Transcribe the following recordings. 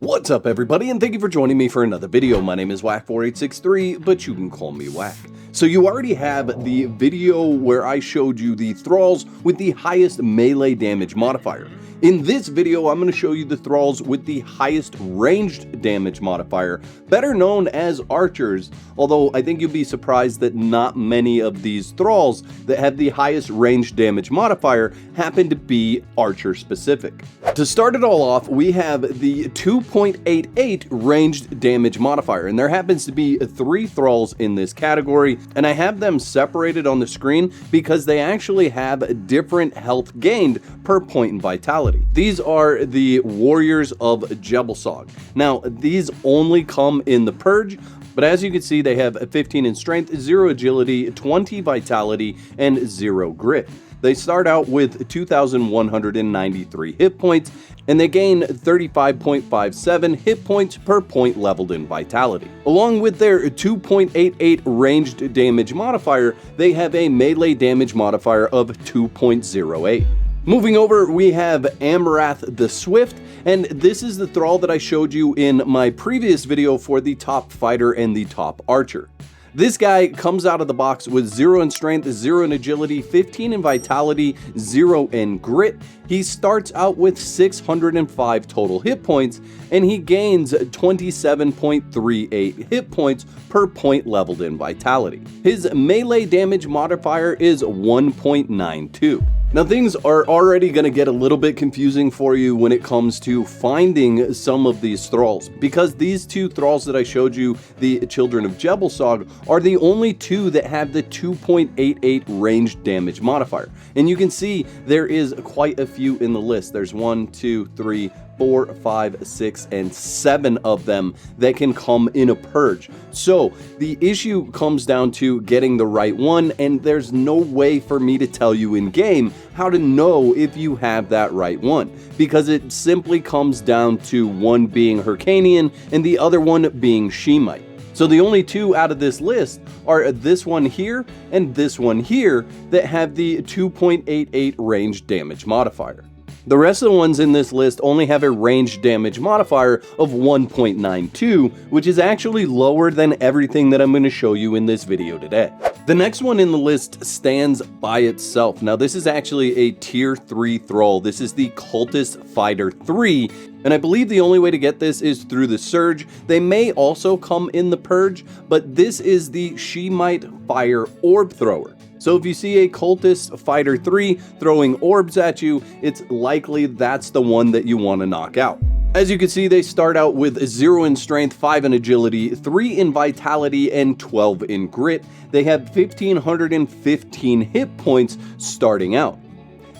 What's up everybody, and thank you for joining me for another video. My name is Whack4863, but you can call me Whack. So you already have the video where I showed you the Thralls with the highest melee damage modifier. In this video, I'm going to show you the Thralls with the highest ranged damage modifier, better known as archers, although I think you'll be surprised that not many of these Thralls that have the highest ranged damage modifier happen to be archer specific. To start it all off, we have the 2.88 ranged damage modifier, and there happens to be 3 Thralls in this category, and I have them separated on the screen because they actually have different health gained per point in vitality. These are the Warriors of Jebelsog. Now, these only come in the Purge, but as you can see, they have 15 in strength, 0 agility, 20 vitality, and 0 grit. They start out with 2,193 hit points, and they gain 35.57 hit points per point leveled in vitality. Along with their 2.88 ranged damage modifier, they have a melee damage modifier of 2.08. Moving over, we have Amrath the Swift, and this is the Thrall that I showed you in my previous video for the top fighter and the top archer. This guy comes out of the box with 0 in strength, 0 in agility, 15 in vitality, 0 in grit. He starts out with 605 total hit points, and he gains 27.38 hit points per point leveled in vitality. His melee damage modifier is 1.92. Now, things are already going to get a little bit confusing for you when it comes to finding some of these Thralls, because these 2 Thralls that I showed you, the Children of Jebelsog, are the only 2 that have the 2.88 ranged damage modifier. And you can see there is quite a few in the list. There's 1, 2, 3, 4, 5, 6, and 7 of them that can come in a purge. So the issue comes down to getting the right one, and there's no way for me to tell you in game how to know if you have that right one, because it simply comes down to one being Hyrcanian and the other one being Shemite. So the only 2 out of this list are this one here and this one here that have the 2.88 ranged damage modifier. The rest of the ones in this list only have a ranged damage modifier of 1.92, which is actually lower than everything that I'm going to show you in this video today. The next one in the list stands by itself. Now, this is actually a tier 3 Thrall. This is the Cultist Fighter 3, and I believe the only way to get this is through the Surge. They may also come in the Purge, but this is the Shemite Fire Orb Thrower. So if you see a Cultist Fighter 3 throwing orbs at you, it's likely that's the one that you want to knock out. As you can see, they start out with 0 in strength, 5 in agility, 3 in vitality, and 12 in grit. They have 1,515 hit points starting out.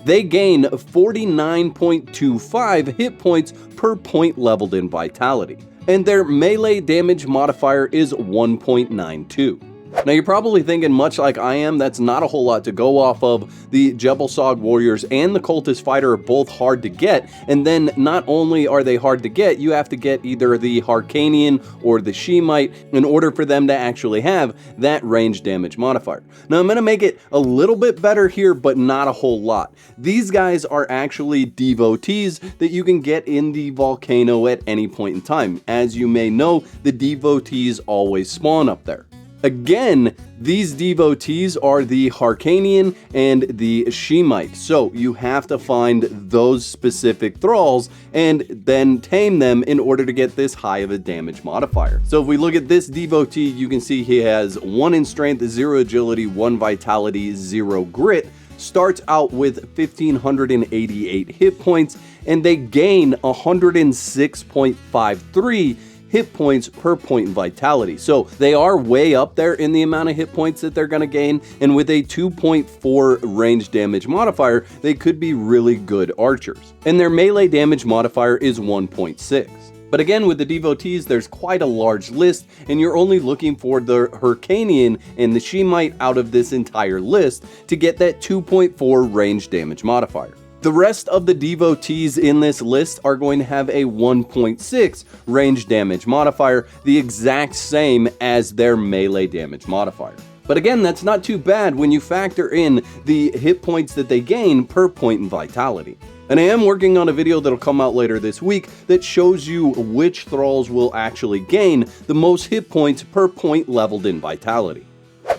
They gain 49.25 hit points per point leveled in vitality, and their melee damage modifier is 1.92. Now, you're probably thinking, much like I am, that's not a whole lot to go off of. The Jebelsog Warriors and the Cultist Fighter are both hard to get, and then not only are they hard to get, you have to get either the Hyrcanian or the Shemite in order for them to actually have that range damage modifier. Now, I'm going to make it a little bit better here, but not a whole lot. These guys are actually devotees that you can get in the volcano at any point in time. As you may know, the devotees always spawn up there. Again, these devotees are the Hyrcanian and the Shemite, so you have to find those specific Thralls and then tame them in order to get this high of a damage modifier. So if we look at this devotee, you can see he has 1 in strength, 0 agility, 1 vitality, 0 grit, starts out with 1,588 hit points, and they gain 106.53 hit points per point in vitality. So they are way up there in the amount of hit points that they're going to gain, and with a 2.4 range damage modifier, they could be really good archers. And their melee damage modifier is 1.6. But again, with the devotees, there's quite a large list, and you're only looking for the Hyrcanian and the Shemite out of this entire list to get that 2.4 range damage modifier. The rest of the devotees in this list are going to have a 1.6 range damage modifier, the exact same as their melee damage modifier. But again, that's not too bad when you factor in the hit points that they gain per point in vitality. And I am working on a video that'll come out later this week that shows you which Thralls will actually gain the most hit points per point leveled in Vitality.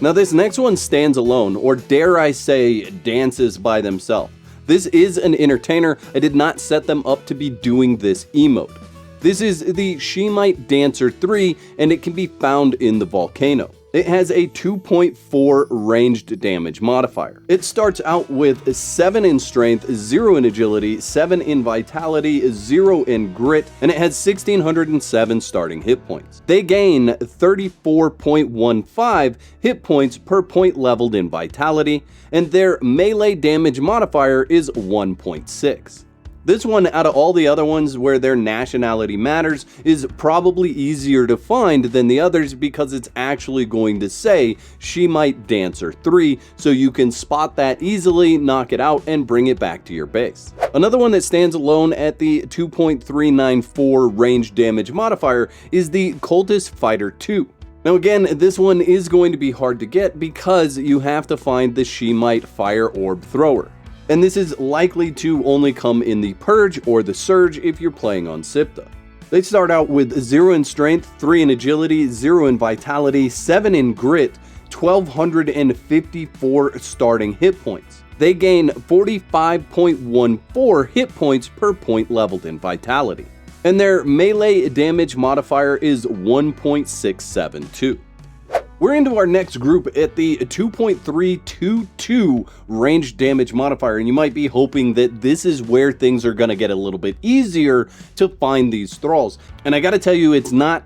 Now this next one stands alone, or dare I say, dances by themselves. This is an entertainer. I did not set them up to be doing this emote. This is the Shemite Dancer 3, and it can be found in the volcano. It has a 2.4 ranged damage modifier. It starts out with 7 in strength, 0 in agility, 7 in vitality, 0 in grit, and it has 1607 starting hit points. They gain 34.15 hit points per point leveled in vitality, and their melee damage modifier is 1.6. This one, out of all the other ones where their nationality matters, is probably easier to find than the others because it's actually going to say Shemite Dancer 3, so you can spot that easily, knock it out, and bring it back to your base. Another one that stands alone at the 2.394 range damage modifier is the Cultist Fighter 2. Now again, this one is going to be hard to get because you have to find the Shemite Fire Orb Thrower. And this is likely to only come in the Purge or the Surge if you're playing on Sipta. They start out with 0 in strength, 3 in agility, 0 in vitality, 7 in grit, 1254 starting hit points. They gain 45.14 hit points per point leveled in vitality. And their melee damage modifier is 1.672. We're into our next group at the 2.322 range damage modifier, and you might be hoping that this is where things are going to get a little bit easier to find these Thralls. And I got to tell you, it's not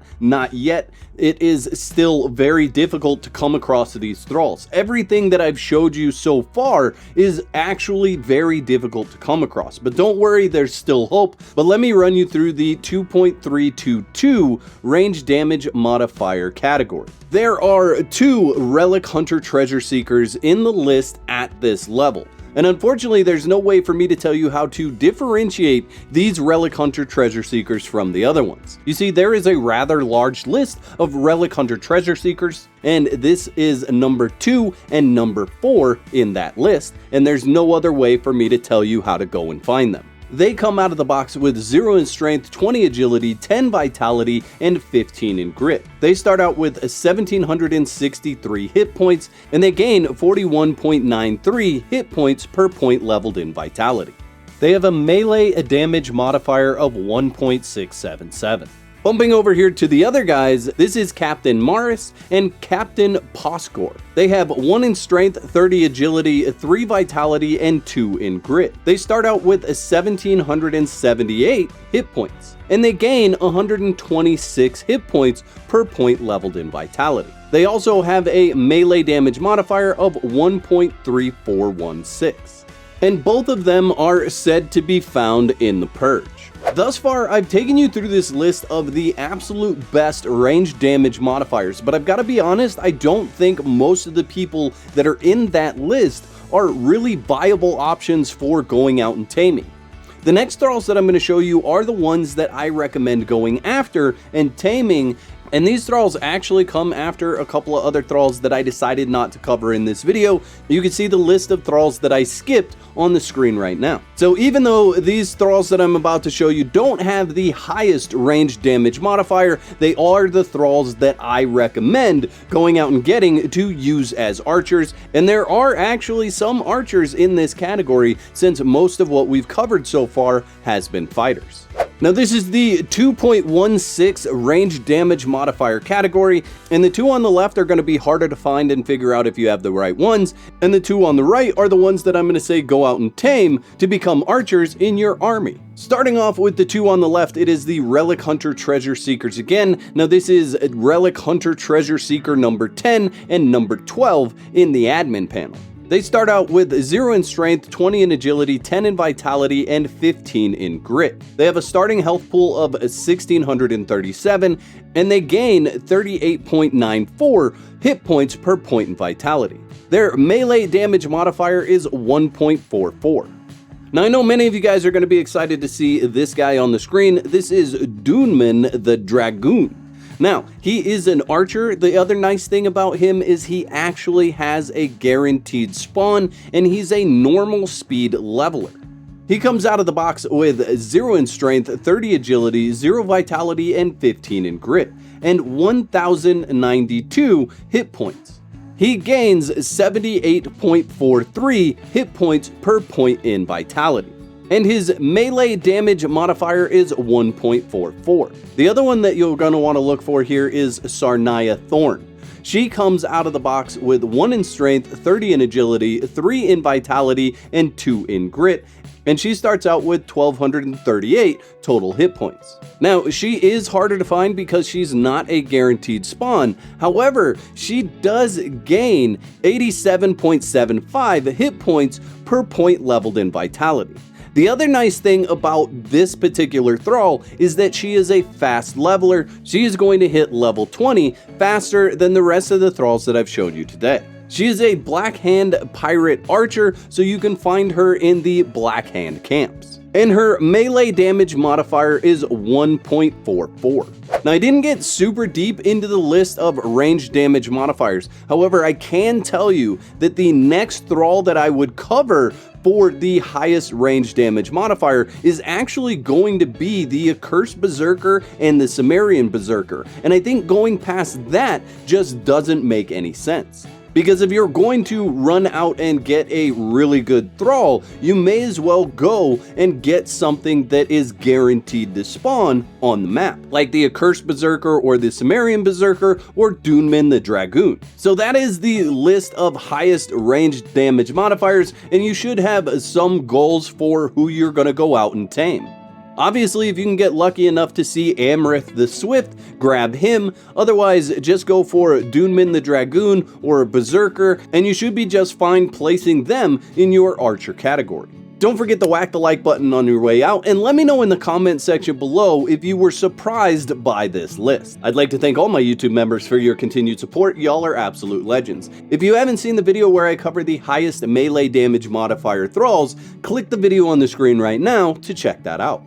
yet. It is still very difficult to come across these Thralls. Everything that I've showed you so far is actually very difficult to come across. But don't worry, there's still hope. But let me run you through the 2.322 range damage modifier category. There are 2 Relic Hunter Treasure Seekers in the list at this level. And unfortunately, there's no way for me to tell you how to differentiate these Relic Hunter Treasure Seekers from the other ones. You see, there is a rather large list of Relic Hunter Treasure Seekers, and this is number 2 and number 4 in that list, and there's no other way for me to tell you how to go and find them. They come out of the box with 0 in strength, 20 agility, 10 vitality, and 15 in grit. They start out with 1763 hit points, and they gain 41.93 hit points per point leveled in vitality. They have a melee damage modifier of 1.677. Bumping over here to the other guys, this is Captain Maris and Captain Poskor. They have 1 in strength, 30 agility, 3 vitality, and 2 in grit. They start out with 1778 hit points, and they gain 126 hit points per point leveled in vitality. They also have a melee damage modifier of 1.3416. And both of them are said to be found in the Purge. Thus far, I've taken you through this list of the absolute best range damage modifiers, but I've got to be honest, I don't think most of the people that are in that list are really viable options for going out and taming. The next Thralls that I'm going to show you are the ones that I recommend going after and taming, and these Thralls actually come after a couple of other Thralls that I decided not to cover in this video. You can see the list of Thralls that I skipped on the screen right now. So even though these Thralls that I'm about to show you don't have the highest range damage modifier, they are the Thralls that I recommend going out and getting to use as archers, and there are actually some archers in this category since most of what we've covered so far has been fighters. Now this is the 2.16 range damage modifier category, and the 2 on the left are going to be harder to find and figure out if you have the right ones, and the 2 on the right are the ones that I'm going to say go out and tame to become archers in your army. Starting off with the 2 on the left, it is the Relic Hunter Treasure Seekers again. Now this is Relic Hunter Treasure Seeker number 10 and number 12 in the admin panel. They start out with 0 in strength, 20 in agility, 10 in vitality, and 15 in grit. They have a starting health pool of 1637, and they gain 38.94 hit points per point in vitality. Their melee damage modifier is 1.44. Now I know many of you guys are going to be excited to see this guy on the screen. This is Dunman the Dragoon. Now, he is an archer. The other nice thing about him is he actually has a guaranteed spawn, and he's a normal speed leveler. He comes out of the box with 0 in strength, 30 agility, 0 vitality, and 15 in grit, and 1092 hit points. He gains 78.43 hit points per point in vitality, and his melee damage modifier is 1.44. The other one that you're going to want to look for here is Sarnaya Thorn. She comes out of the box with 1 in strength, 30 in agility, 3 in vitality, and 2 in grit, and she starts out with 1238 total hit points. Now, she is harder to find because she's not a guaranteed spawn. However, she does gain 87.75 hit points per point leveled in vitality. The other nice thing about this particular Thrall is that she is a fast leveler. She is going to hit level 20 faster than the rest of the Thralls that I've showed you today. She is a Black Hand pirate archer, so you can find her in the Black Hand camps. And her melee damage modifier is 1.44. Now, I didn't get super deep into the list of range damage modifiers. However, I can tell you that the next Thrall that I would cover for the highest range damage modifier is actually going to be the Accursed Berserker and the Cimmerian Berserker. And I think going past that just doesn't make any sense. Because if you're going to run out and get a really good Thrall, you may as well go and get something that is guaranteed to spawn on the map, like the Accursed Berserker or the Cimmerian Berserker or Dunman the Dragoon. So that is the list of highest range damage modifiers, and you should have some goals for who you're going to go out and tame. Obviously, if you can get lucky enough to see Amrith the Swift, grab him. Otherwise, just go for Dunman the Dragoon or Berserker, and you should be just fine placing them in your archer category. Don't forget to whack the like button on your way out, and let me know in the comment section below if you were surprised by this list. I'd like to thank all my YouTube members for your continued support. Y'all are absolute legends. If you haven't seen the video where I cover the highest melee damage modifier Thralls, click the video on the screen right now to check that out.